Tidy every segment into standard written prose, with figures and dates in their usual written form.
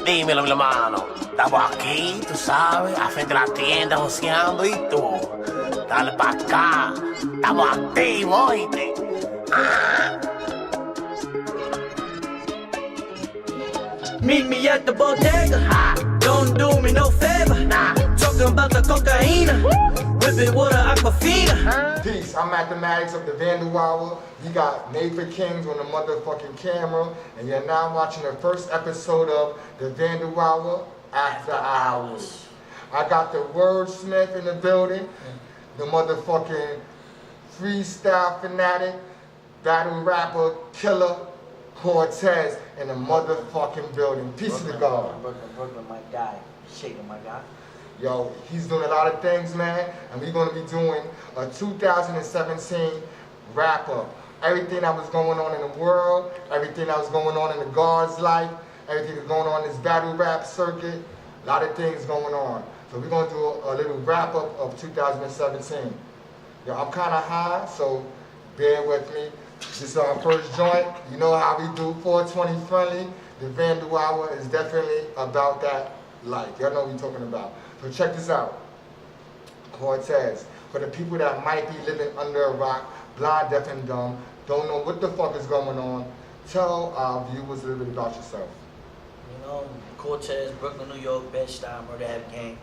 Dímelo, mi hermano. Estamos aquí, tú sabes, a frente de la tienda joseando y tú. Dale pa' acá. Estamos activos, oíste. Meet me at the bodega. Don't do me no favor. Talking about the cocaine. Whipping water, aquafina. Peace, I'm Mathematics of the Vandal Hour. We got Made for Kings on the motherfucking camera. And you're now watching the first episode of the Vandal Hour After Hours. I got the wordsmith in the building. The motherfucking freestyle fanatic, battle rapper, killer, Cortez in the motherfucking building. Peace to the God. Brooklyn, my guy. Shaking, my guy. Yo, he's doing a lot of things, man, and we're going to be doing a 2017 wrap-up. Everything that was going on in the world, everything that was going on in the God's life, everything that's going on in this battle rap circuit, a lot of things going on. So we're going to do a little wrap-up of 2017. Yo, I'm kind of high, so bear with me. This is our first joint. You know how we do 420 friendly. The Vandal Hour is definitely about that life. Y'all know what we're talking about. So check this out. Cortez. For the people that might be living under a rock, blind, deaf, and dumb, don't know what the fuck is going on, tell our viewers a little bit about yourself. You know, Cortez, Brooklyn, New York, Bed-Stuy, Murder Have Gang.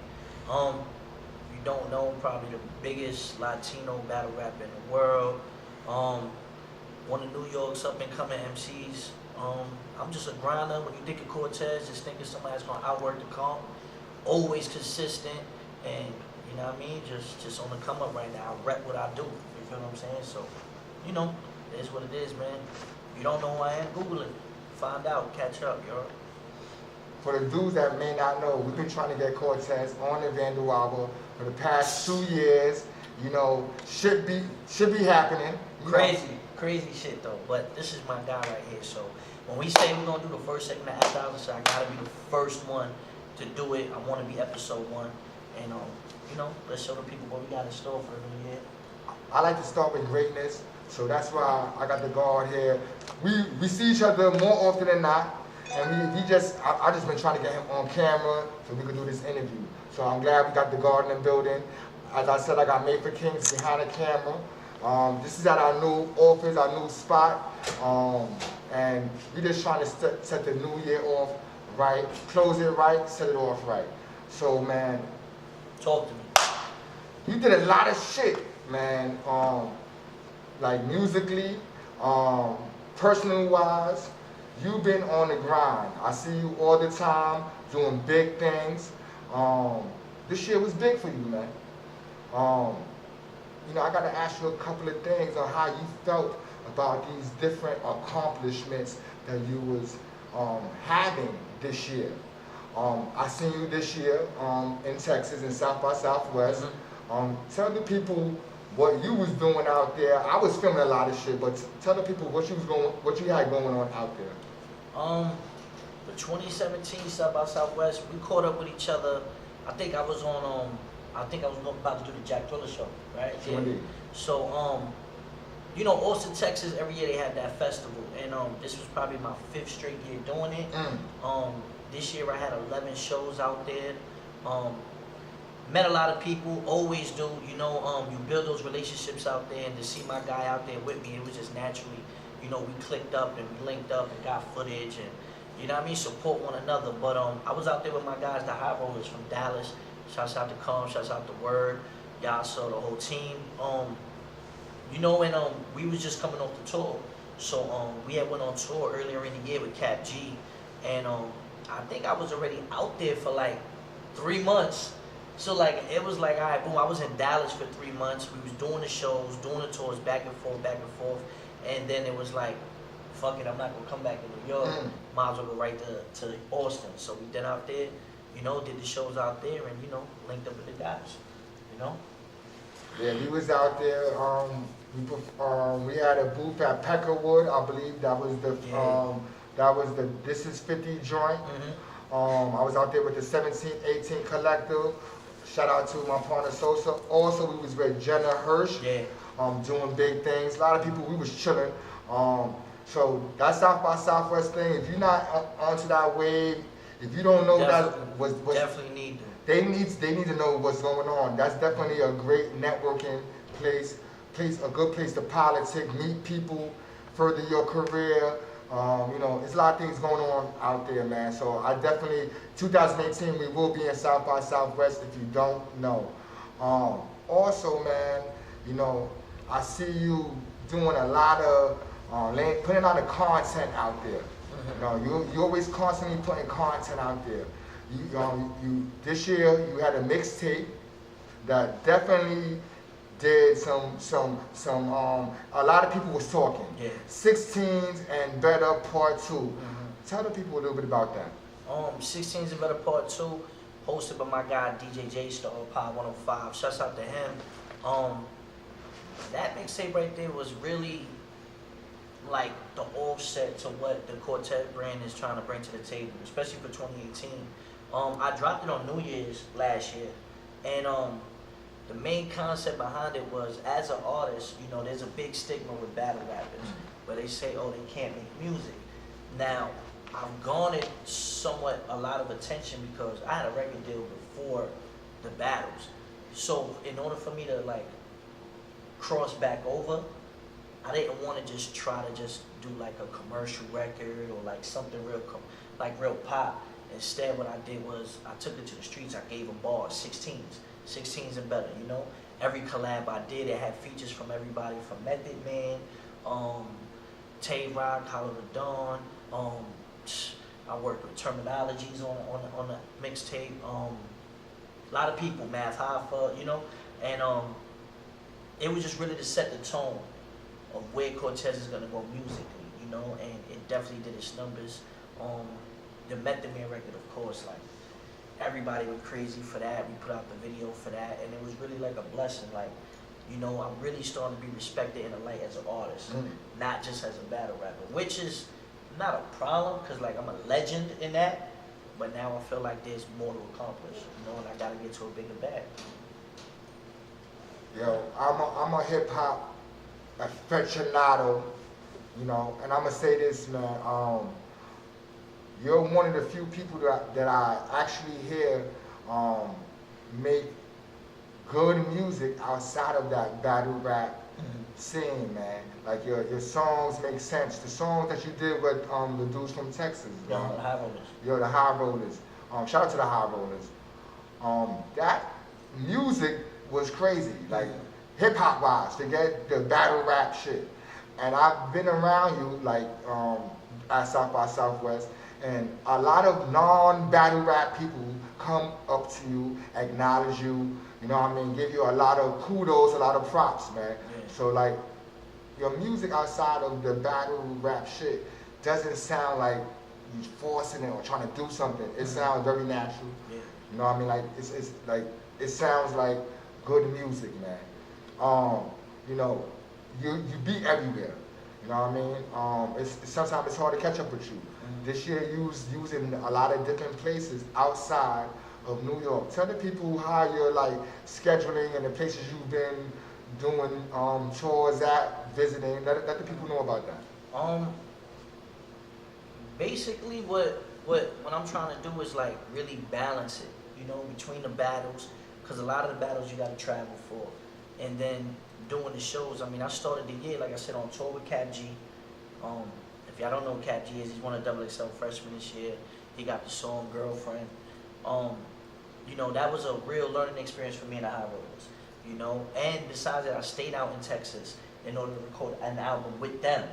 You don't know, probably the biggest Latino battle rapper in the world. One of New York's up-and-coming MCs. I'm just a grinder. When you think of Cortez, just think of somebody that's gonna outwork the comp. Always consistent, and you know what I mean? Just on the come up right now. I rep what I do. You feel what I'm saying? So, you know, it is what it is, man. If you don't know who I am, Google it. Find out, catch up, yo. For the dudes that may not know, we've been trying to get Cortez on the Vandal Hour for the past 2 years. You know, should be happening. Crazy shit though. But this is my guy right here. So when we say we're gonna do the first segment of After Hours, I gotta be the first one to do it. I want to be episode 1, and you know, let's show the people what we got in store for the new year. I like to start with greatness, so that's why I got the guard here. We see each other more often than not, and I just been trying to get him on camera so we could do this interview. So I'm glad we got the guard in the building. As I said, I got Made for Kings behind the camera. This is at our new office, our new spot, and we just trying to set the new year off right, close it right, set it off right. So, man, talk to me. You did a lot of shit, man. Like musically, personal-wise, you've been on the grind. I see you all the time doing big things. This year was big for you, man. You know, I got to ask you a couple of things on how you felt about these different accomplishments that you was having this year. I seen you this year in Texas, in South by Southwest. Tell the people what you was doing out there. I was filming a lot of shit, but tell the people what you had going on out there. The 2017 South by Southwest, we caught up with each other. I think I was on about to do the Jack Thriller show, right? Sure indeed. So, you know, Austin, Texas, every year they had that festival, and this was probably my 5th straight year doing it. This year I had 11 shows out there. Met a lot of people, always do, you know, you build those relationships out there, and to see my guy out there with me, it was just naturally, you know, we clicked up and we linked up and got footage, and, you know what I mean, support one another. But I was out there with my guys, the High Rollers from Dallas. Shouts out to Com, shouts out to Word, y'all, so the whole team. You know, and we was just coming off the tour. So we had went on tour earlier in the year with Cap G, and I think I was already out there for like 3 months. So like it was like, all right, boom, I was in Dallas for 3 months. We was doing the shows, doing the tours, back and forth, and then it was like, fuck it, I'm not gonna come back to New York. Might as well go right to Austin. So we did out there, you know, did the shows out there, and you know, linked up with the guys, you know. Yeah, we was out there. We had a booth at Peckerwood. I believe that was the This Is 50 joint. I was out there with the 1718 Collective. Shout out to my partner Sosa. Also, we was with Jenna Hirsch, doing big things. A lot of people, we was chilling. So that South by Southwest thing, if you're not onto that wave, if you don't know that was definitely need to. They need to know what's going on. That's definitely a great networking place, a good place to politic, meet people, further your career. You know, there's a lot of things going on out there, man. So I definitely, 2018, we will be in South by Southwest if you don't know. Also, man, you know, I see you doing a lot of, putting a lot of content out there. You know, you always constantly putting content out there. This year you had a mixtape that definitely did a lot of people was talking. Yeah. 16s and Better Part 2. Tell the people a little bit about that. 16s and Better Part 2, hosted by my guy DJ J Star, Pod 105. Shouts out to him. That mixtape right there was really like the offset to what the Cortez brand is trying to bring to the table, especially for 2018. I dropped it on New Year's last year, and the main concept behind it was, as an artist, you know, there's a big stigma with battle rappers, where they say, oh, they can't make music. Now, I've garnered somewhat a lot of attention because I had a record deal before the battles. So in order for me to like cross back over, I didn't want to just try to just do like a commercial record or like something real real pop. Instead, what I did was I took it to the streets. I gave them bars, 16s and better. You know, every collab I did, it had features from everybody from Method Man, Tay Rock, Hollow the Dawn. I worked with terminologies on the mixtape. A lot of people, Math Hoffa, you know, and it was just really to set the tone of where Cortez is gonna go musically, you know, and it definitely did its numbers. The Method Man record, of course, like everybody went crazy for that. We put out the video for that, and it was really like a blessing. Like, you know, I'm really starting to be respected in the light as an artist, not just as a battle rapper, which is not a problem because like I'm a legend in that. But now I feel like there's more to accomplish, you know, and I gotta get to a bigger bag. Yo, I'm a hip hop aficionado, you know, and I'm gonna say this, man. You're one of the few people that I actually hear make good music outside of that battle rap scene, man. Like your songs make sense. The songs that you did with the dudes from Texas, the High Rollers. Yo, the High Rollers. Shout out to the High Rollers. That music was crazy, like hip hop wise, to get the battle rap shit. And I've been around you like at South by Southwest. And a lot of non-battle rap people come up to you, acknowledge you, you know what I mean, give you a lot of kudos, a lot of props, man. Yeah. So like, your music outside of the battle rap shit doesn't sound like you're forcing it or trying to do something. It sounds very natural. Yeah. You know what I mean? Like, it's like, it sounds like good music, man. You know, you be everywhere. You know what I mean? Sometimes it's hard to catch up with you. This year you was using a lot of different places outside of New York. Tell the people how you're like scheduling and the places you've been doing tours at, visiting. Let the people know about that. Basically what I'm trying to do is like really balance it, you know, between the battles, because a lot of the battles you got to travel for, and then doing the shows. I mean, I started the year, like I said, on tour with Cap G. If y'all don't know who Cap G is, he's one of XXL freshmen this year. He got the song Girlfriend. You know, that was a real learning experience for me in the High Rollers, you know. And besides that, I stayed out in Texas in order to record an album with them.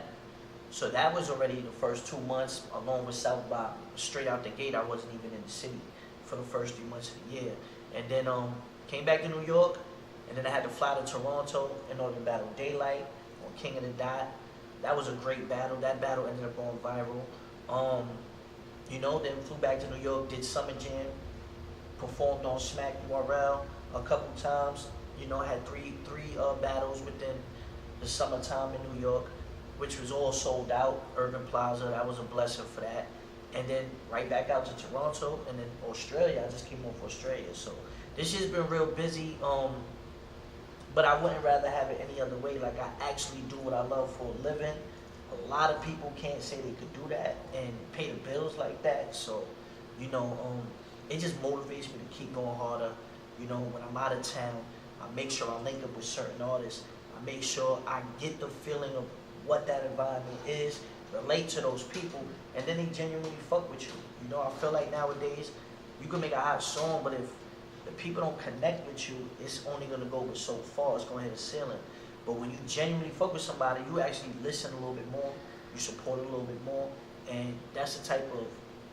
So that was already the first 2 months, along with South by. Straight out the gate, I wasn't even in the city for the first 3 months of the year. And then came back to New York, and then I had to fly to Toronto in order to battle Daylight on King of the Dot. That was a great battle. That battle ended up going viral. You know, then flew back to New York, did Summer Jam, performed on Smack URL a couple times. You know, I had three battles within the summertime in New York, which was all sold out. Urban Plaza, that was a blessing for that. And then right back out to Toronto, and then Australia. I just came off Australia, so this year's been real busy. But I wouldn't rather have it any other way. Like, I actually do what I love for a living. a lot of people can't say they could do that and pay the bills like that. So, you know, it just motivates me to keep going harder. You know, when I'm out of town, I make sure I link up with certain artists. I make sure I get the feeling of what that environment is, relate to those people, and then they genuinely fuck with you. You know, I feel like nowadays, you can make a hot song, but if the people don't connect with you, it's only gonna go but so far. It's gonna hit a ceiling. But when you genuinely fuck with somebody, you actually listen a little bit more, you support a little bit more, and that's the type of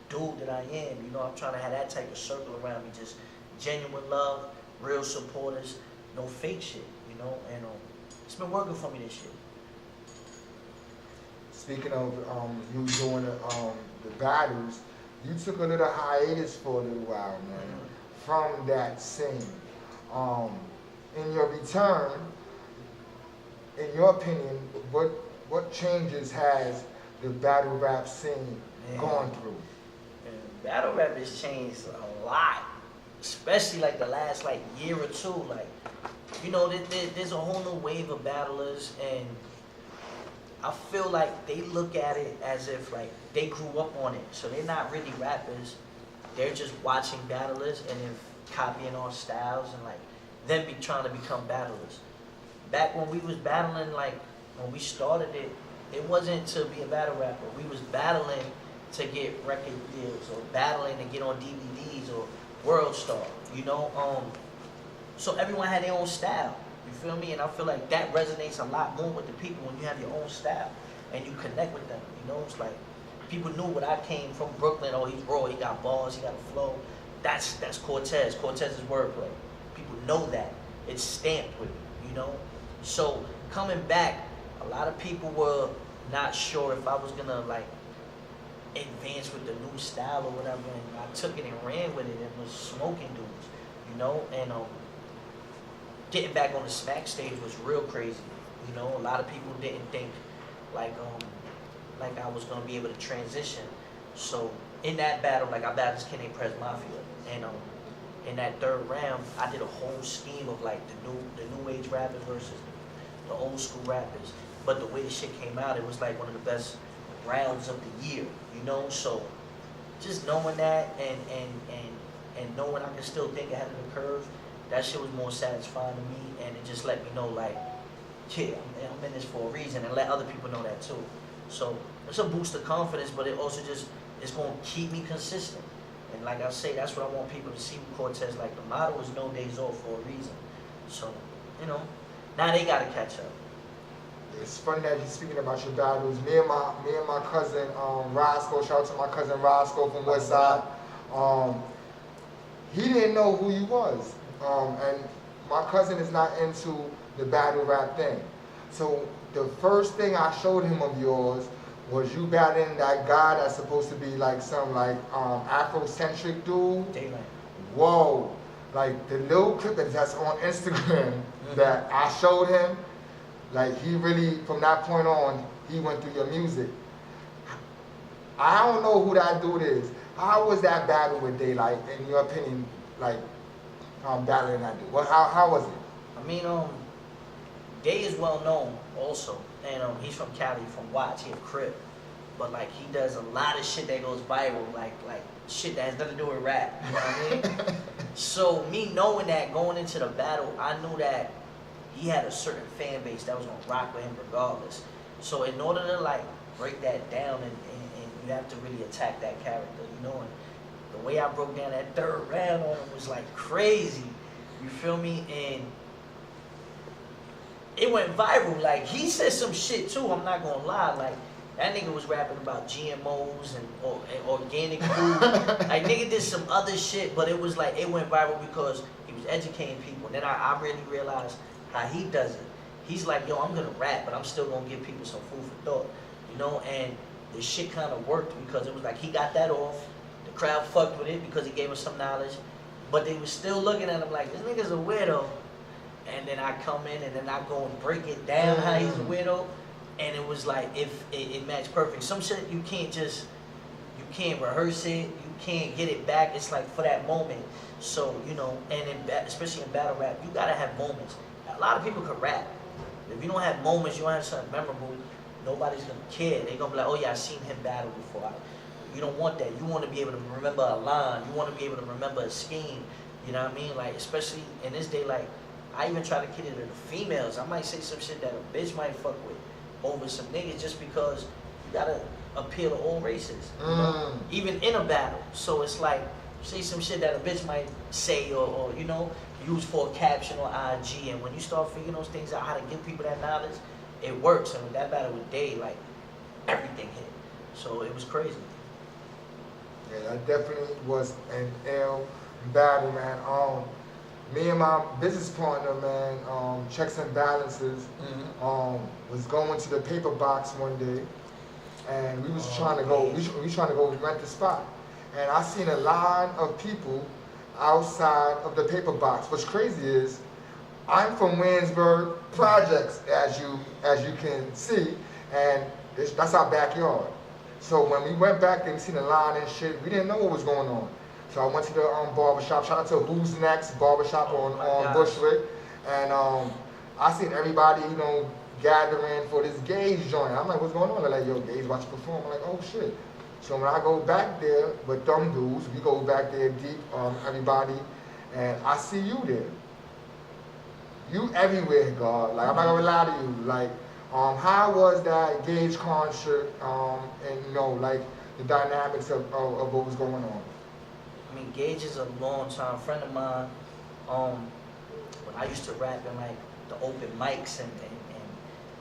dude that I am. You know, I'm trying to have that type of circle around me, just genuine love, real supporters, no fake shit, you know, and it's been working for me this year. Speaking of you doing the battles, you took a little hiatus for a little while, man, from that scene. In your return, in your opinion, what changes has the battle rap scene gone through? Man, battle rap has changed a lot, especially like the last like year or two. Like, you know, there's a whole new wave of battlers, and I feel like they look at it as if like they grew up on it, so they're not really rappers. They're just watching battlers and then copying our styles and like them be trying to become battlers. Back when we was battling, like when we started it, it wasn't to be a battle rapper. We was battling to get record deals or battling to get on DVDs or World Star, you know. So everyone had their own style. You feel me? And I feel like that resonates a lot more with the people when you have your own style and you connect with them. You know, it's like people knew what I came from Brooklyn. Oh, he's raw. He got bars. He got a flow. That's Cortez. Cortez's wordplay. People know that. It's stamped with me. You know. So coming back, a lot of people were not sure if I was gonna like advance with the new style or whatever, and I took it and ran with it and was smoking dudes. You know, and getting back on the smack stage was real crazy. You know, a lot of people didn't think like I was gonna be able to transition. So in that battle, like I battled this kid named Prez Mafia, and in that third round, I did a whole scheme of like the new age rappers versus the old school rappers. But the way the shit came out, it was like one of the best rounds of the year. You know, so just knowing that and knowing I can still think ahead of the curve, that shit was more satisfying to me, and it just let me know, like, yeah, I'm in this for a reason, and let other people know that too. So it's a boost of confidence, but it also just, it's going to keep me consistent. And like I say, that's what I want people to see with Cortez. Like, the motto is no days off for a reason. So, you know, now they got to catch up. It's funny that you're speaking about your battles. Me and my cousin Roscoe, shout out to my cousin Roscoe from Westside. He didn't know who you was. And my cousin is not into the battle rap thing. So the first thing I showed him of yours was you battling that guy that's supposed to be like some like Afrocentric dude. Daylight. Whoa. Like the little clip that's on Instagram that I showed him, like he really, from that point on, he went through your music. I don't know who that dude is. How was that battle with Daylight, in your opinion, like battling that dude? How was it? I mean, Day is well known also, and he's from Cali, from Watts, he a Crip, but like he does a lot of shit that goes viral, like shit that has nothing to do with rap. You know what I mean? So me knowing that going into the battle, I knew that he had a certain fan base that was gonna rock with him regardless. So in order to like break that down and you have to really attack that character, you know. And the way I broke down that third round on him was like crazy. You feel me? And it went viral. Like he said some shit too. I'm not gonna lie. Like that nigga was rapping about GMOs and organic food. Like nigga did some other shit, but it was like it went viral because he was educating people. Then I really realized how he does it. He's like, yo, I'm gonna rap, but I'm still gonna give people some food for thought, you know. And the shit kind of worked because it was like he got that off. The crowd fucked with it because he gave us some knowledge, but they was still looking at him like this nigga's a weirdo. And then I come in and then I go and break it down how he's a weirdo, and it was like if it matched perfect. Some shit you can't rehearse it, you can't get it back. It's like for that moment. So you know, and especially in battle rap, you gotta have moments. A lot of people can rap. If you don't have moments, you don't have something memorable, nobody's gonna care. They're gonna be like, oh yeah, I seen him battle before. You don't want that. You want to be able to remember a line. You want to be able to remember a scheme. You know what I mean? Like, especially in this day, like, I even try to kid it to the females. I might say some shit that a bitch might fuck with over some niggas just because you gotta appeal to all races. You know? Even in a battle. So it's like, say some shit that a bitch might say or you know, use for a caption or IG. And when you start figuring those things out, how to give people that knowledge, it works. And with that battle with Day, like, everything hit. So it was crazy. Yeah, that definitely was an L battle, man. Me and my business partner, man, Checks and Balances, was going to the paper box one day, and we was trying to go. We was trying to go rent the spot, and I seen a line of people outside of the paper box. What's crazy is, I'm from Williamsburg Projects, as you can see, and that's our backyard. So when we went back there, we seen a line and shit. We didn't know what was going on. So I went to the barbershop. Shout out to Who's Next barbershop on Bushwick, and I seen everybody, you know, gathering for this Gage joint. I'm like, what's going on? They're like, yo, Gage watch you perform. I'm like, oh shit. So when I go back there with them dudes, we go back there deep, everybody, and I see you there. You everywhere, God. Like, I'm not gonna lie to you. Like, how was that Gage concert, and you know, like the dynamics of what was going on? I mean, Gage is a long-time friend of mine. When I used to rap in like the open mics and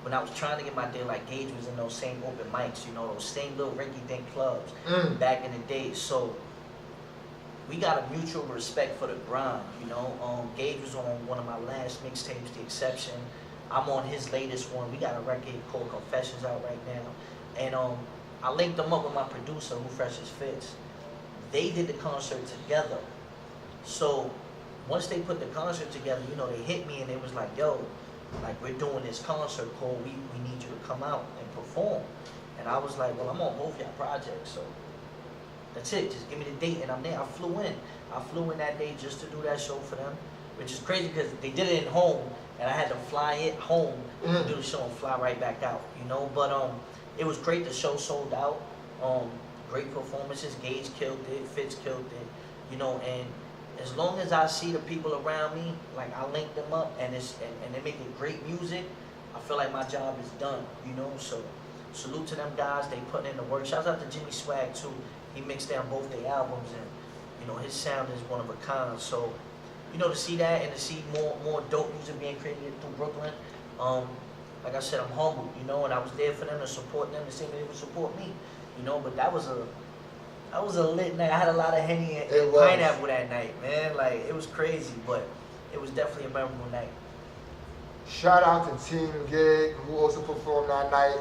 when I was trying to get my deal, like Gage was in those same open mics, you know, those same little rinky-dink clubs back in the day. So we got a mutual respect for the grind, you know. Gage was on one of my last mixtapes, The Exception. I'm on his latest one. We got a record called Confessions out right now. And I linked them up with my producer, Who Fresh Is Fits. They did the concert together. So once they put the concert together, you know, they hit me and they was like, yo, like, we're doing this concert called we need you to come out and perform. And I was like, well, I'm on both y'all projects, so that's it. Just give me the date and I'm there. I flew in that day just to do that show for them, which is crazy because they did it at home and I had to fly it home to do the show and fly right back out, you know. But it was great. The show sold out. Great performances. Gage killed it. Fitz killed it. You know, and as long as I see the people around me, like I link them up and and they making great music, I feel like my job is done. You know, so salute to them guys. They putting in the work. Shout out to Jimmy Swag too. He mixed down both their albums and you know his sound is one of a kind. So you know, to see that and to see more dope music being created through Brooklyn, like I said, I'm humbled. You know, and I was there for them to support them the same way they would support me. You know, but that was a lit night. I had a lot of Henny and pineapple that night, man. Like, it was crazy, but it was definitely a memorable night. Shout out to Team Gig, who also performed that night.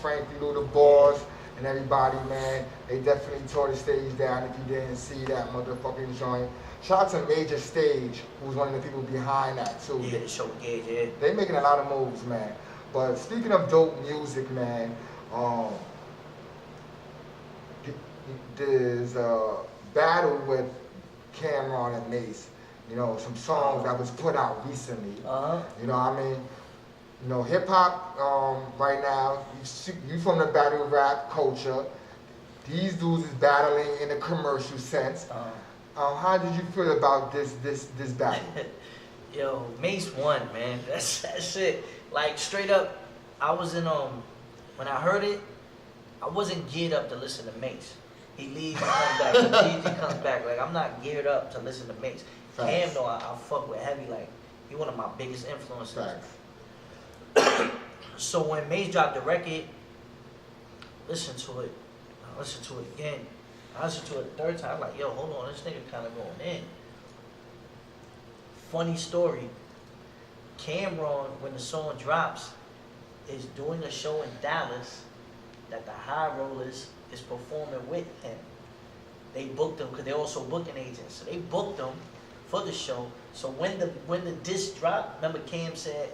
Frankie Lou, the boss, and everybody, man. They definitely tore the stage down if you didn't see that motherfucking joint. Shout out to Major Stage, who's one of the people behind that, too. Yeah, the show Gage, yeah. They making a lot of moves, man. But speaking of dope music, man, there's a battle with Cameron and Mace. You know, some songs that was put out recently. You know what I mean? You know, hip hop right now, you from the battle rap culture. These dudes is battling in a commercial sense. How did you feel about this battle? Yo, Mace won, man. That's it. Like, straight up, I was in when I heard it, I wasn't geared up to listen to Mace. He leaves and comes back. He leaves and comes back. Like, I'm not geared up to listen to Mace. Cam, though, I fuck with heavy. Like, he one of my biggest influences. So when Mace dropped the record, listen to it. I listened to it again. I listened to it the third time. I'm like, yo, hold on, this nigga kind of going in. Funny story. Cameron, when the song drops, is doing a show in Dallas that the High Rollers is performing with him. They booked them because they're also booking agents. So they booked them for the show. So when the disc dropped, remember Cam said,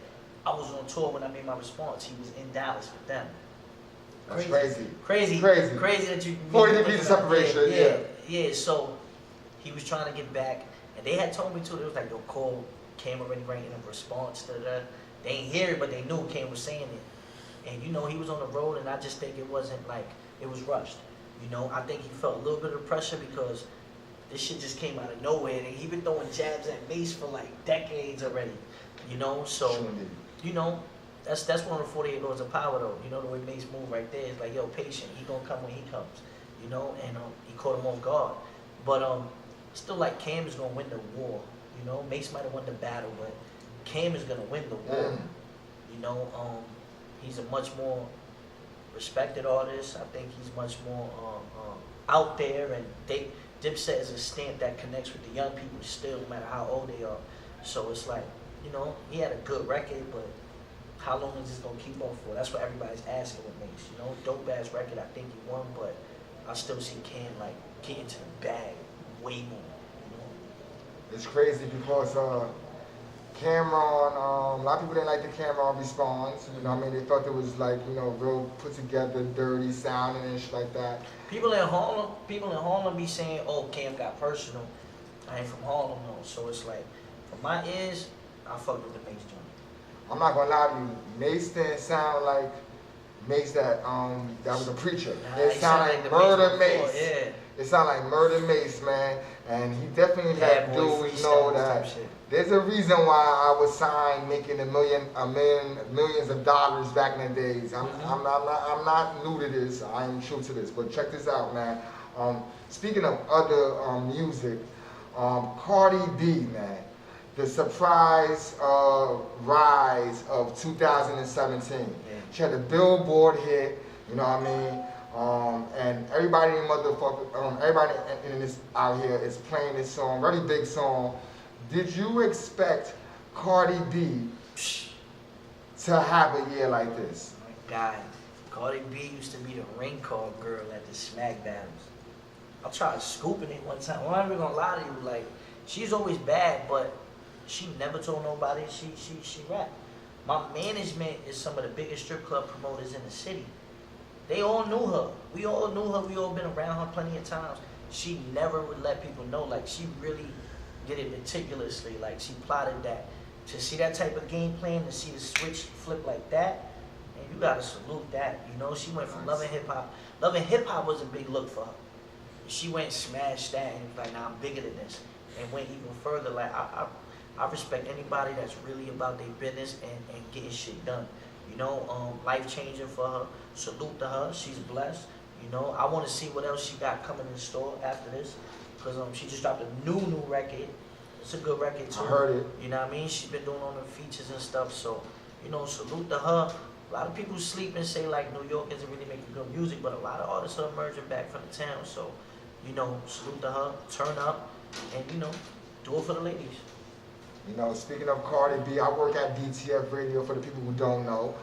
I was on tour when I made my response. He was in Dallas with them. That's crazy. Crazy that you... 40 degrees of separation, yeah. So he was trying to get back. And they had told me too, it was like, yo, call Cam already writing a response to that. They ain't hear it, but they knew Cam was saying it. And you know, he was on the road, and I just think it wasn't like it was rushed. You know, I think he felt a little bit of pressure because this shit just came out of nowhere, and he been throwing jabs at Mace for like decades already. You know, so you know, that's one of the 48 laws of power though. You know, the way Mace move right there is like, yo, patient. He gonna come when he comes. You know, and he caught him off guard. But still, like, Cam is gonna win the war. You know, Mace might have won the battle, but Cam is gonna win the war. You know, he's a much more respected artist. I think he's much more out there, and Dipset is a stamp that connects with the young people still, no matter how old they are. So it's like, you know, he had a good record, but how long is this gonna keep on for? That's what everybody's asking with Mace. You know, dope ass record. I think he won, but I still see Cam like get into the bag way more. You know, it's crazy because Cameron, a lot of people didn't like the Cameron response. You know what I mean? They thought it was like, you know, real put together, dirty sounding and shit like that. People in Harlem be saying, oh, Cam got personal. I ain't from Harlem though. So it's like, from my ears, I fucked with the Mace joint. I'm not gonna lie to you, Mace didn't sound like Mace that was a preacher. It sounded like Murder Mace. Yeah. It sounded like Murder Mace, man. And he definitely had dudes know that there's a reason why I was signed making millions of dollars back in the days. I'm not new to this. I am true to this. But check this out, man. Speaking of other music, Cardi B, man. The surprise rise of 2017. Yeah. She had a Billboard hit, you know what I mean? And everybody everybody in this out here is playing this song, very big song. Did you expect Cardi B to have a year like this? Oh my God, Cardi B used to be the ring call girl at the smack battles. I tried scooping it one time. I'm not even gonna lie to you, like, she's always bad, but she never told nobody she rap. My management is some of the biggest strip club promoters in the city. They all knew her. We all knew her. We all been around her plenty of times. She never would let people know. Like, she really did it meticulously. Like, she plotted that. To see that type of game plan, to see the switch flip like that, and you gotta salute that. You know, she went from loving hip hop. Loving hip hop was a big look for her. She went and smashed that and was like, nah, I'm bigger than this. And went even further. Like, I respect anybody that's really about their business and getting shit done. You know, life-changing for her. Salute to her. She's blessed. You know, I want to see what else she got coming in the store after this. Because she just dropped a new record. It's a good record, too. I heard it. You know what I mean? She's been doing all the features and stuff. So, you know, salute to her. A lot of people sleep and say, like, New York isn't really making good music. But a lot of artists are emerging back from the town. So, you know, salute to her. Turn up. And, you know, do it for the ladies. You know, speaking of Cardi B, I work at DTF Radio for the people who don't know.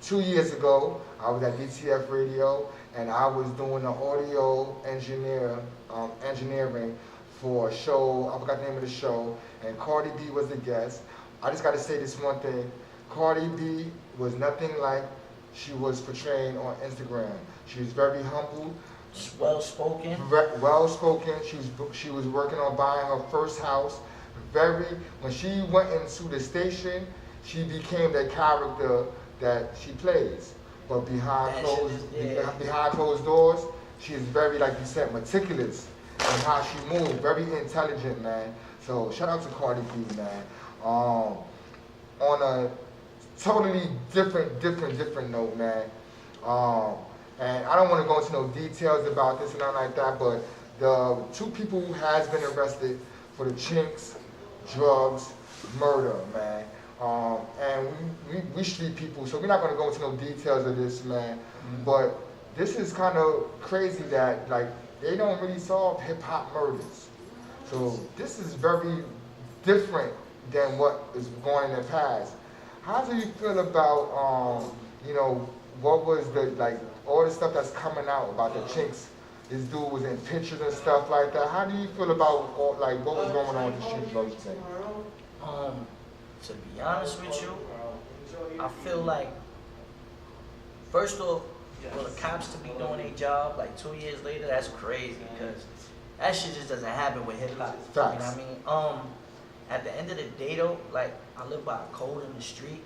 2 years ago, I was at DTF Radio, and I was doing the audio engineering for a show. I forgot the name of the show, and Cardi B was the guest. I just got to say this one thing. Cardi B was nothing like she was portraying on Instagram. She was very humble. Well-spoken. Well-spoken. She was working on buying her first house. When she went into the station, she became the character that she plays. But behind closed doors, she is very, like you said, meticulous in how she moves. Very intelligent, man. So shout out to Cardi B, man. On a totally different note, man. And I don't want to go into no details about this and nothing like that, but the 2 people who has been arrested for the Chinx drugs, murder, man. And we street people, so we're not going to go into no details of this, man. But this is kind of crazy that, like, they don't really solve hip-hop murders. So this is very different than what is going in the past. How do you feel about, you know, what was the, like, all the stuff that's coming out about the Chinx? This dude was in pictures and stuff like that. How do you feel about, like, what was going on with the street drugs thing? To be honest with you, I feel like, first off, for the cops to be doing their job like 2 years later, that's crazy, because that shit just doesn't happen with hip hop. You know what I mean? At the end of the day though, like, I live by a code in the street.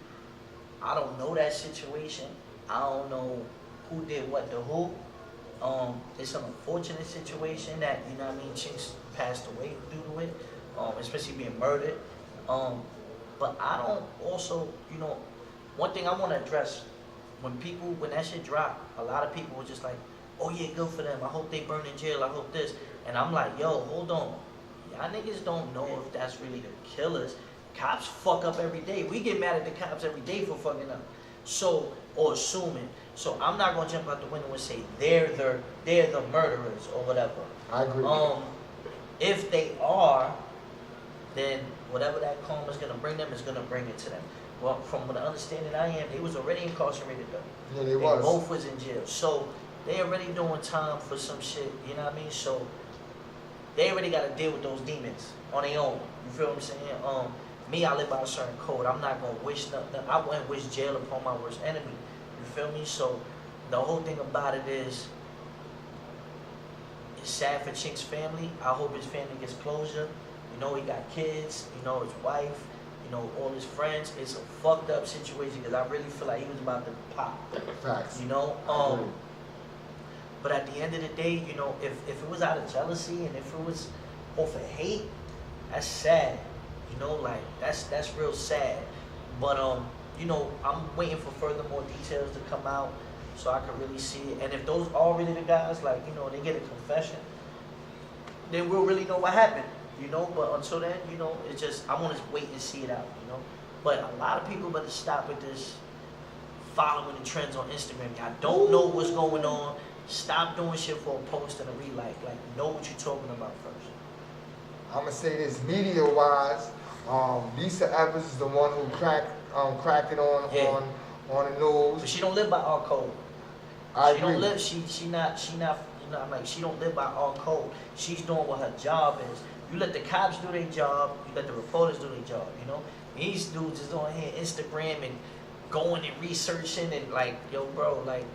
I don't know that situation. I don't know who did what to who. It's an unfortunate situation that, you know what I mean, Chinx passed away due to it, especially being murdered. But I don't also, you know, one thing I want to address, when that shit dropped, a lot of people were just like, oh yeah, good for them. I hope they burn in jail. I hope this. And I'm like, yo, hold on. Y'all niggas don't know if that's really the killers. Cops fuck up every day. We get mad at the cops every day for fucking up. So, or assuming. So I'm not gonna jump out the window and say they're the murderers or whatever. I agree. If they are, then whatever that karma's gonna bring them is gonna bring it to them. Well, from the understanding I am, they was already incarcerated though. Yeah, they was. Both was in jail. So they already doing time for some shit, you know what I mean? So they already gotta deal with those demons on their own. You feel what I'm saying? Me, I live by a certain code. I'm not gonna wish nothing. I wouldn't wish jail upon my worst enemy. You feel me? So the whole thing about it is, it's sad for Chinx's family. I hope his family gets closure. You know, he got kids. You know, his wife. You know, all his friends. It's a fucked up situation because I really feel like he was about to pop. Facts. You know. But at the end of the day, you know, if it was out of jealousy and if it was off of hate, that's sad. You know, like that's real sad. But you know, I'm waiting for further more details to come out so I can really see it. And if those are really the guys, like, you know, they get a confession, then we'll really know what happened. You know, but until then, you know, it's just I want to wait and see it out. You know, but a lot of people better stop with this following the trends on Instagram. I don't know what's going on. Stop doing shit for a post and a relight. Like, know what you're talking about first. I'm gonna say this media-wise. Lisa Evans is the one who cracked it on the news. But she don't live by our code. I She agree. don't live. She not. You know, I'm like, she don't live by our code. She's doing what her job is. You let the cops do their job. You let the reporters do their job. You know, these dudes is on here Instagram and going and researching and like, yo, bro, like.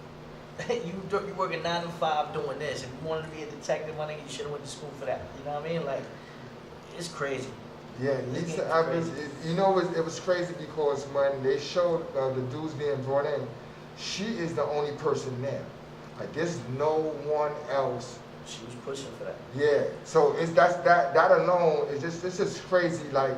You working 9 to 5 doing this. If you wanted to be a detective, my nigga, you should have went to school for that. You know what I mean? Like, it's crazy. Yeah, Lisa Evans. You know, it was crazy because when they showed the dudes being brought in, she is the only person there. Like, there's no one else. She was pushing for that. Yeah. So that alone is it's just crazy. Like,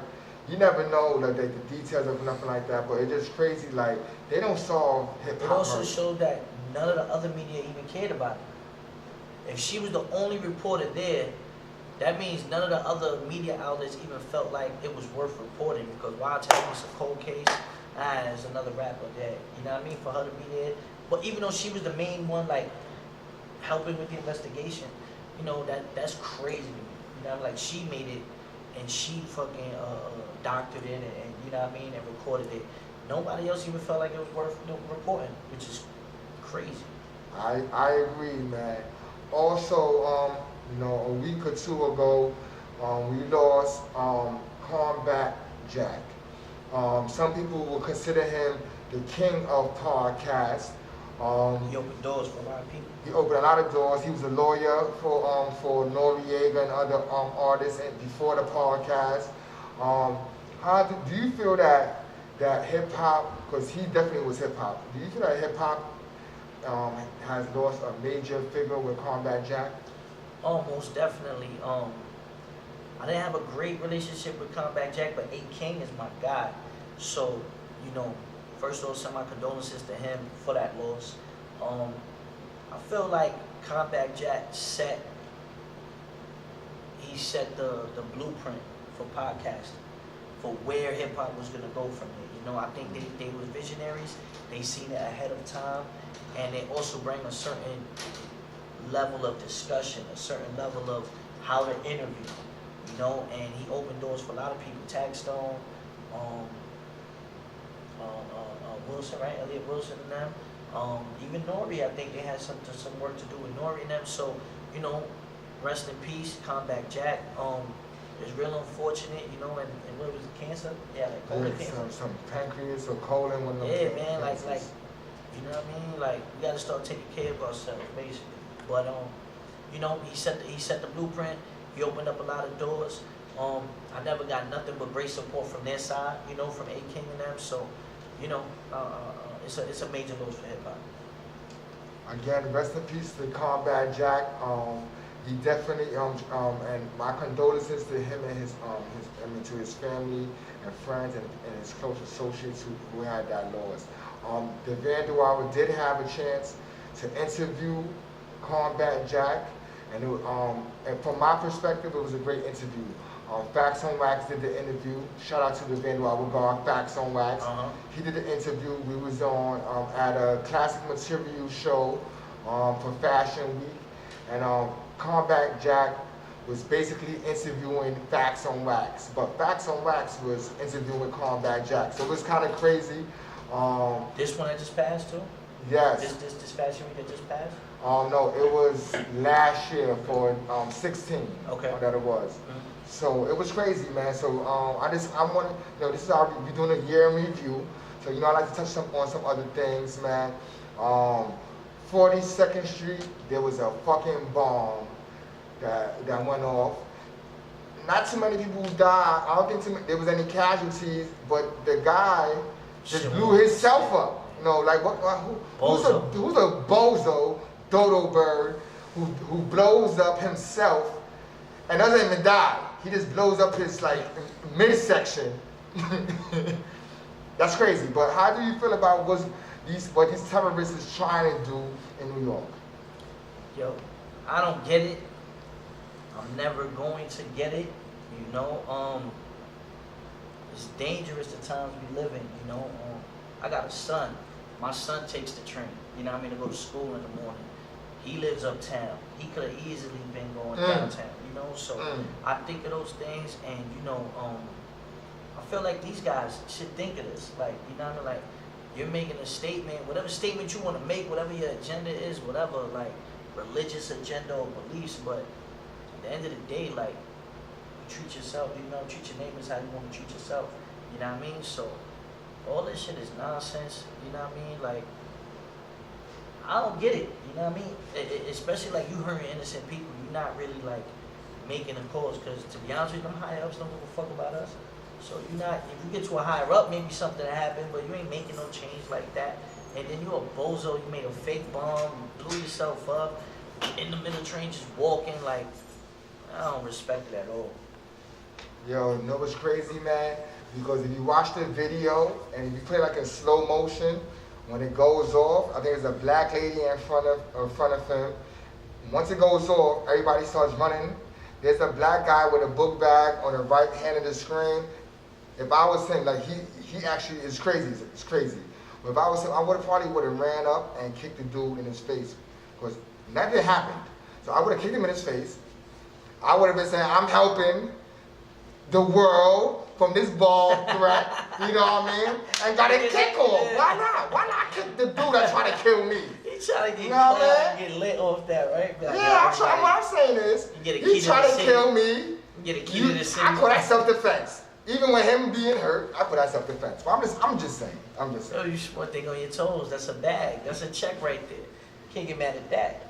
you never know like the details of nothing like that, but it's just crazy. Like, they don't solve hip hop. It also showed that none of the other media even cared about it. If she was the only reporter there, that means none of the other media outlets even felt like it was worth reporting, because why tell me it's a cold case? There's another rapper there. You know what I mean? For her to be there. But even though she was the main one, like, helping with the investigation, you know, that's crazy to me. You know, like, she made it and she fucking doctored it and you know what I mean, and recorded it. Nobody else even felt like it was worth reporting, which is crazy. I agree, man. Also, you know, a week or two ago, we lost Combat Jack. Some people will consider him the king of podcasts. He opened doors for a lot of people. He opened a lot of doors. He was a lawyer for Noriega and other artists and before the podcast. How do you feel that hip hop, because he definitely was hip hop, do you feel that hip hop has lost a major figure with Combat Jack? Oh, most definitely. I didn't have a great relationship with Combat Jack, but A King is my guy. So, you know, first of all, send my condolences to him for that loss. I feel like Combat Jack set the blueprint for podcasting, for where hip hop was gonna go from here. You know, I think they were visionaries. They seen it ahead of time, and they also bring a certain level of discussion, a certain level of how to interview. You know, and he opened doors for a lot of people. Tagstone, Wilson, right? Elliot Wilson and them. Even Nori, I think they had some work to do with Nori and them. So, you know, rest in peace, Combat Jack. It's real unfortunate, you know, and what was it, cancer? Yeah, like colon cancer. Some pancreas or colon, one of those. Yeah, man, like, you know what I mean? Like, we gotta start taking care of ourselves, basically. But you know, he set the blueprint. He opened up a lot of doors. I never got nothing but great support from their side, you know, from A King and them. So, you know, it's a major loss for hip hop. Again, rest in peace to Combat Jack. He definitely and my condolences to him and to his family and friends and his close associates who had that loss. The Vandal Hour did have a chance to interview Combat Jack, and from my perspective, it was a great interview. Facts on Wax did the interview. Shout out to the Vandal Hour guard, Facts on Wax. He did the interview. We was on at a Classic Material show for Fashion Week, and Combat Jack was basically interviewing Facts on Wax, but Facts on Wax was interviewing Combat Jack, so it was kind of crazy. This one that just passed too? Yes. This Fashion Week that just passed? No, it was last year for 16. Okay. That it was. So it was crazy, man. So I want to, this is our, we're doing a year in review. So I like to touch on some other things, man. 42nd Street, there was a fucking bomb that went off. Not too many people died. I don't think there was any casualties, but the guy just blew himself up. Like who's a bozo, dodo bird, who blows up himself and doesn't even die. He just blows up his midsection. That's crazy. But how do you feel about what these terrorists is trying to do in New York? Yo, I don't get it. I'm never going to get it. It's dangerous the times we live in. I got a son. My son takes the train. To go to school in the morning. He lives uptown. He could have easily been going downtown. So I think of those things, and I feel like these guys should think of this. You're making a statement, whatever statement you want to make, whatever your agenda is, whatever religious agenda or beliefs, but at the end of the day, you treat yourself, treat your neighbors how you want to treat yourself. So all this shit is nonsense. I don't get it. Especially you hurting innocent people. You're not really making a cause, because to be honest with you, them higher ups don't give a fuck about us. So if you get to a higher up, maybe something happened, but you ain't making no change like that. And then you're a bozo, you made a fake bomb, you blew yourself up in the middle of the train, just walking. I don't respect it at all. Yo, what's crazy, man? Because if you watch the video and if you play in slow motion, when it goes off, I think there's a black lady in front of him. Once it goes off, everybody starts running. There's a black guy with a book bag on the right hand of the screen. If I was him, he actually is crazy. It's crazy. But if I was him, I probably would have ran up and kicked the dude in his face, because nothing happened. So I would have kicked him in his face. I would have been saying, I'm helping the world from this ball threat, you know what I mean? And got a kick off. Why not? Why not kick the dude that tried to kill me? He trying to get lit off that, right? What I'm saying is, he tried to kill me. Get a key to the city. I call that self-defense. Even with him being hurt, I call that self-defense. But I'm just saying. Yo, you one thing on your toes. That's a bag. That's a check right there. Can't get mad at that.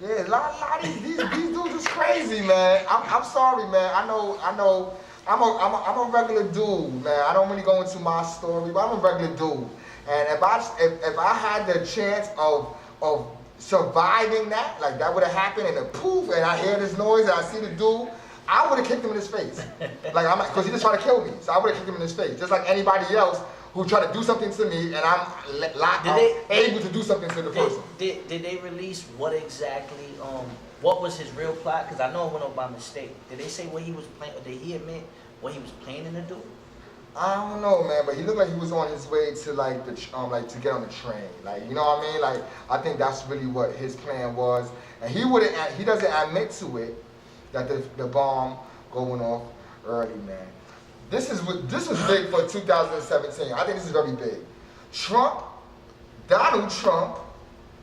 Yeah, a lot of these dudes is crazy, man. I'm sorry, man. I know. I'm a regular dude, man. I don't really go into my story, but I'm a regular dude. And if I had the chance of surviving that, that would have happened, and a poof, and I hear this noise, and I see the dude, I would have kicked him in his face. Because he just tried to kill me, so I would have kicked him in his face, just like anybody else who tried to do something to me, and I'm able to do something to the person. Did they release what exactly? What was his real plot? Because I know it went up by mistake. Did they say what he was planning, or did he admit what he was planning to do? I don't know, man, but he looked like he was on his way to to get on the train. You know what I mean? I think that's really what his plan was. And he doesn't admit to it, that the bomb going off early, man. This is big for 2017. I think this is very big. Donald Trump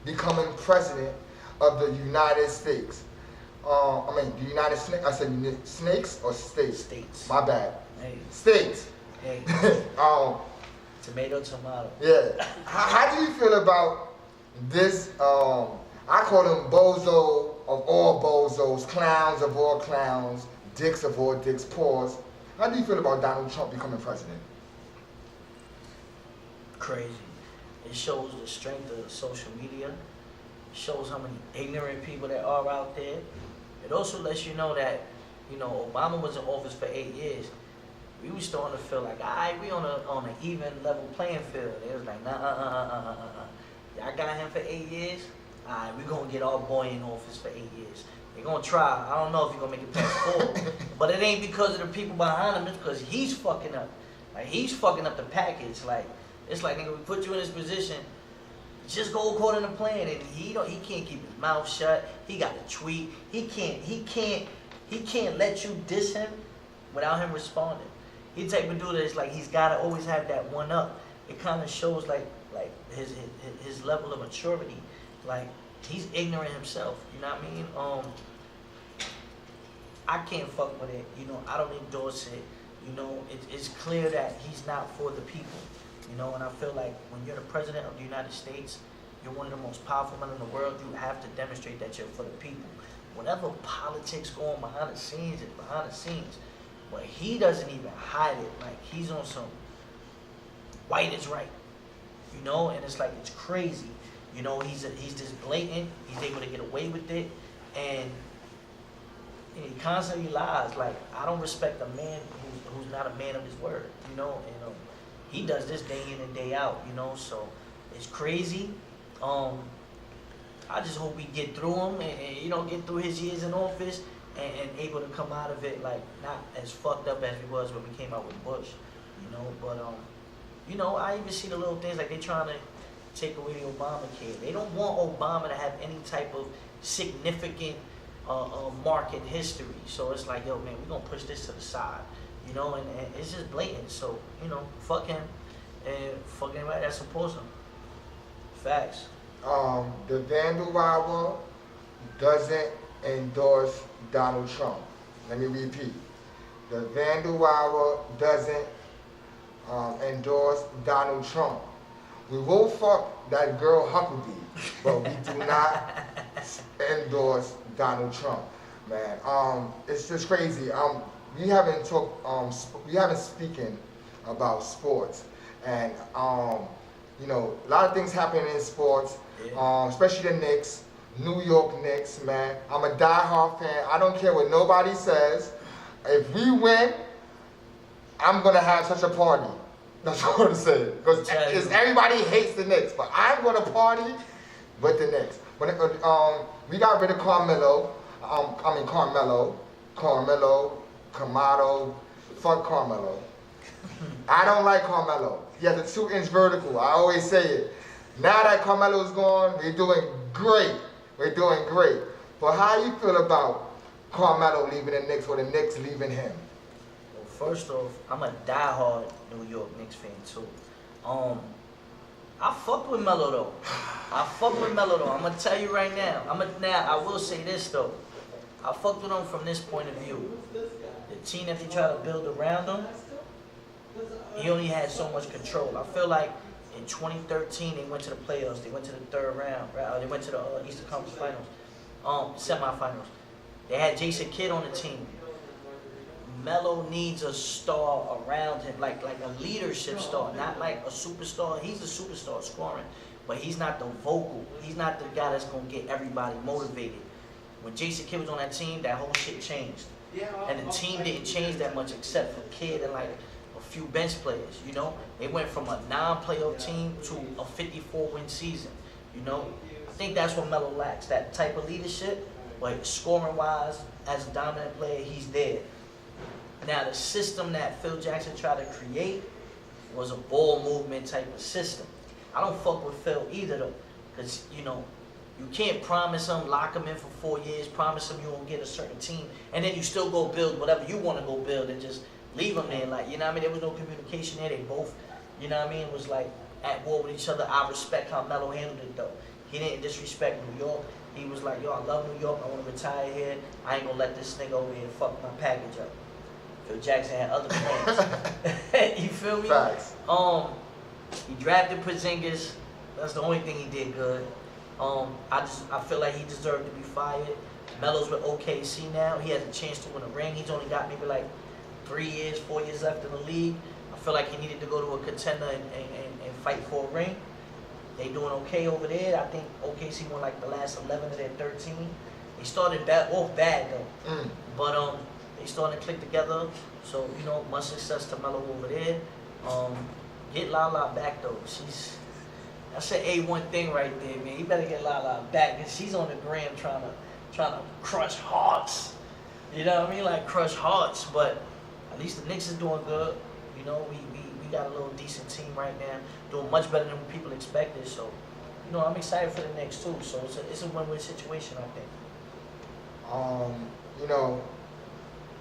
becoming president of the United States. The United States. I said snakes or states? States. My bad. Hey. States. Hey. Tomato. Yeah. How do you feel about this? I call him bozo of all bozos, clowns of all clowns, dicks of all dicks. Pause. How do you feel about Donald Trump becoming president? crazy. It shows the strength of social media. It shows how many ignorant people there are out there. It also lets you know that, you know, Obama was in office for 8 years. We was starting to feel like, all right, we on an even level playing field. It was like, nah, y'all got him for 8 years. All right, we gonna get our boy in office for 8 years. They're gonna try. I don't know if he's gonna make it past 4, but it ain't because of the people behind him. It's because he's fucking up. Like, he's fucking up the package. Like, it's like, nigga, we put you in this position. Just go according to plan, and he can't keep his mouth shut. He got to tweet. He can't let you diss him without him responding. He type of dude that's like, he's got to always have that one up. It kind of shows like his level of maturity. Like, he's ignorant himself. You know what I mean? I can't fuck with it. You know, I don't endorse it. You know, it's clear that he's not for the people. You know, and I feel like when you're the president of the United States, you're one of the most powerful men in the world, you have to demonstrate that you're for the people. Whatever politics go on behind the scenes is behind the scenes. But he doesn't even hide it. Like, he's on some white is right. You know, and it's like, it's crazy. You know, he's just blatant. He's able to get away with it. And he constantly lies. Like, I don't respect a man who's not a man of his word. You know, and he does this day in and day out, you know, so it's crazy. I just hope we get through him and you know, get through his years in office and able to come out of it, like, not as fucked up as we was when we came out with Bush, you know. But, you know, I even see the little things like they trying to take away the Obamacare. They don't want Obama to have any type of significant mark in history. So it's like, yo, man, we're going to push this to the side. You know, and it's just blatant. So, you know, fuck him and fuck anybody that supports him. Facts. The Vandal Hour doesn't endorse Donald Trump. Let me repeat. The Vandal Hour doesn't endorse Donald Trump. We will fuck that girl Huckabee, but we do not endorse Donald Trump, man. It's just crazy. We haven't speaking about sports, and you know, a lot of things happen in sports, especially the Knicks, New York Knicks, man. I'm a diehard fan. I don't care what nobody says. If we win, I'm gonna have such a party. That's what I'm gonna say. Because everybody hates the Knicks, but I'm gonna party with the Knicks. But we got rid of Carmelo. Camaro, fuck Carmelo. I don't like Carmelo. He has a 2-inch vertical. I always say it. Now that Carmelo's gone, we're doing great. We're doing great. But how you feel about Carmelo leaving the Knicks or the Knicks leaving him? Well, first off, I'm a diehard New York Knicks fan too. I fuck with Melo though. I'm gonna tell you right now. I will say this though. I fucked with him from this point of view. The team that they try to build around him, he only had so much control. I feel like in 2013 they went to the playoffs. They went to the third round. They went to the Eastern Conference Finals, semifinals. They had Jason Kidd on the team. Melo needs a star around him, like a leadership star, not like a superstar. He's a superstar scoring, but he's not the vocal. He's not the guy that's gonna get everybody motivated. When Jason Kidd was on that team, that whole shit changed. And the team didn't change that much except for Kidd and like a few bench players, you know? They went from a non-playoff team to a 54-win season, you know? I think that's what Melo lacks, that type of leadership, but scoring-wise, as a dominant player, he's there. Now, the system that Phil Jackson tried to create was a ball movement type of system. I don't fuck with Phil either, though, because, you know, you can't promise him, lock him in for 4 years, promise him you won't get a certain team, and then you still go build whatever you want to go build and just leave him there. Like, you know what I mean? There was no communication there. They both, you know what I mean, was like at war with each other. I respect how Melo handled it, though. He didn't disrespect New York. He was like, yo, I love New York. I want to retire here. I ain't going to let this nigga over here fuck my package up. Phil Jackson had other plans. You feel me? Facts. He drafted Porzingis. That's the only thing he did good. I feel like he deserved to be fired. Melo's with OKC now. He has a chance to win a ring. He's only got maybe like 3 years, 4 years left in the league. I I feel like he needed to go to a contender and fight for a ring. They doing okay over there. I think OKC won like the last 11 of their 13. They started off bad though, but they starting to click together. So you know, much success to Melo over there. Get Lala back though. That's an A1 thing right there, man. You better get Lala back, cause she's on the gram trying to crush hearts. You know what I mean? Like crush hearts. But at least the Knicks is doing good. You know, we got a little decent team right now, doing much better than what people expected. So, you know, I'm excited for the Knicks too. So it's a win-win situation, I think. You know,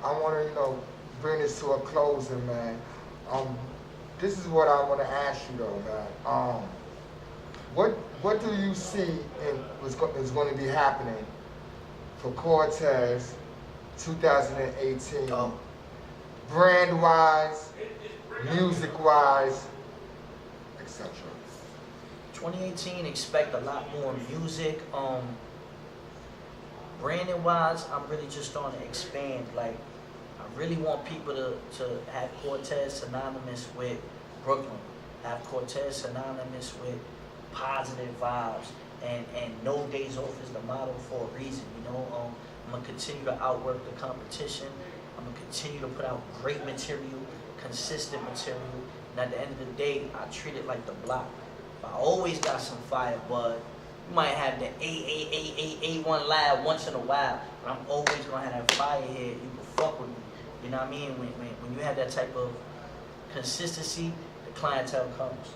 I want to, you know, bring this to a closing, man. This is what I want to ask you though, man. What do you see is going to be happening for Cortez 2018? Brand-wise, music-wise, etc. 2018, expect a lot more music. Branding-wise, I'm really just starting to expand. Like, I really want people to have Cortez synonymous with Brooklyn, have Cortez synonymous with positive vibes, and no days off is the motto for a reason. You know, I'm gonna continue to outwork the competition. I'm gonna continue to put out great material, consistent material, and at the end of the day, I treat it like the block. I always got some fire, but you might have the A1 live once in a while, but I'm always gonna have that fire here. You can fuck with me. You know what I mean? When you have that type of consistency, the clientele comes.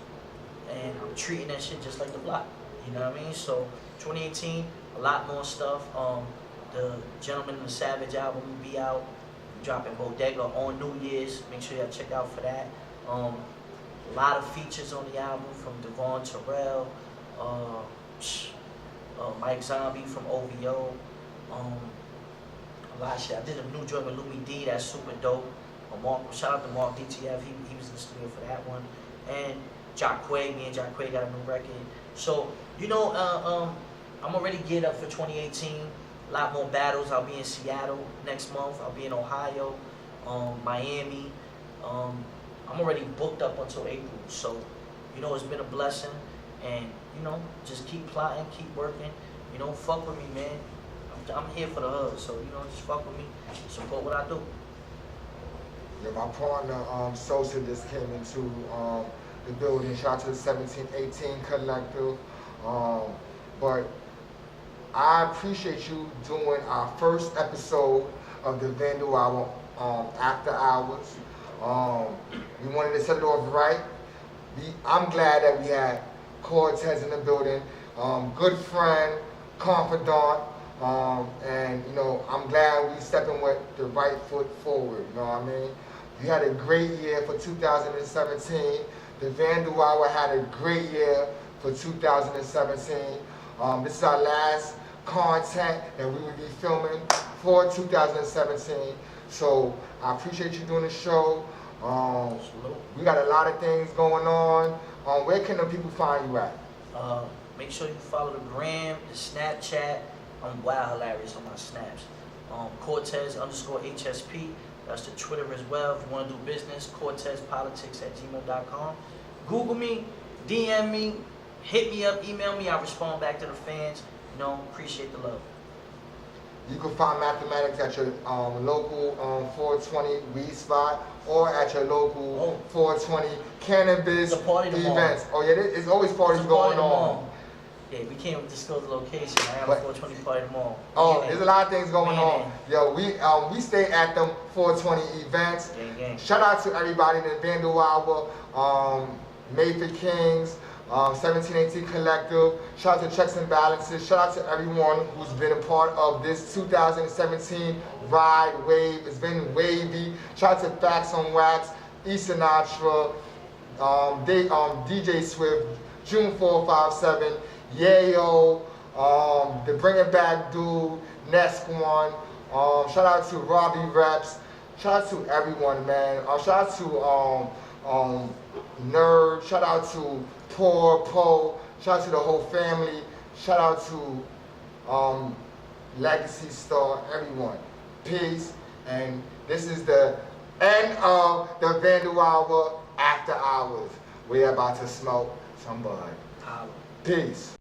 And I'm treating that shit just like the block. You know what I mean? So 2018, a lot more stuff. The Gentleman and the Savage album will be out. Dropping Bodega on New Year's. Make sure y'all check out for that. A lot of features on the album from Devon Terrell, Mike Zombie from OVO. A lot of shit. I did a new joint with Louis D. That's super dope. Shout out to Mark DTF. He was in the studio for that one. And Jacquay, me and Jacquay got a new record. So, you know, I'm already geared up for 2018. A lot more battles. I'll be in Seattle next month. I'll be in Ohio, Miami. I'm already booked up until April. So, you know, it's been a blessing. And, you know, just keep plotting, keep working. You know, fuck with me, man. I'm here for the hood. So, you know, just fuck with me. Support what I do. Yeah, my partner, Sosa, just came into the building. Shout out to the 1718 Collective. But I appreciate you doing our first episode of the Vandal album, After Hours. We wanted to set it off right. I'm glad that we had Cortez in the building. Good friend, confidant, and you know, I'm glad we stepping with the right foot forward. You know what I mean? We had a great year for 2017. The Vandal Hour had a great year for 2017. This is our last content that we will be filming for 2017. So I appreciate you doing the show. We got a lot of things going on. Where can the people find you at? Make sure you follow the gram, the Snapchat. I'm wild hilarious on my snaps. Cortez_HSP. That's the Twitter as well. If you want to do business, CortezPolitics@gmail.com. Google me, DM me, hit me up, email me. I respond back to the fans. You know, appreciate the love. You can find Mathematics at your local 420 weed spot or at your local 420 cannabis events. Oh yeah, there's always parties going on. Yeah, we can't disclose the location. I have a 420 party tomorrow. Oh, there's a lot of things going on. Yo, we stay at them 420 events. Gang. Shout out to everybody in the Vandal Hour, Mayford Kings, 1718 Collective. Shout out to Checks and Balances. Shout out to everyone who's been a part of this 2017 ride wave. It's been wavy. Shout out to Facts on Wax, E Sinatra, DJ Swift, June 457. Yayo, the Bring It Back dude, Nesk One. Shout out to Robbie Reps. Shout out to everyone, man. Shout out to Nerd. Shout out to Poor Po. Shout out to the whole family. Shout out to Legacy Star. Everyone. Peace. And this is the end of the Vandal Hour after hours. We're about to smoke some bud. Peace.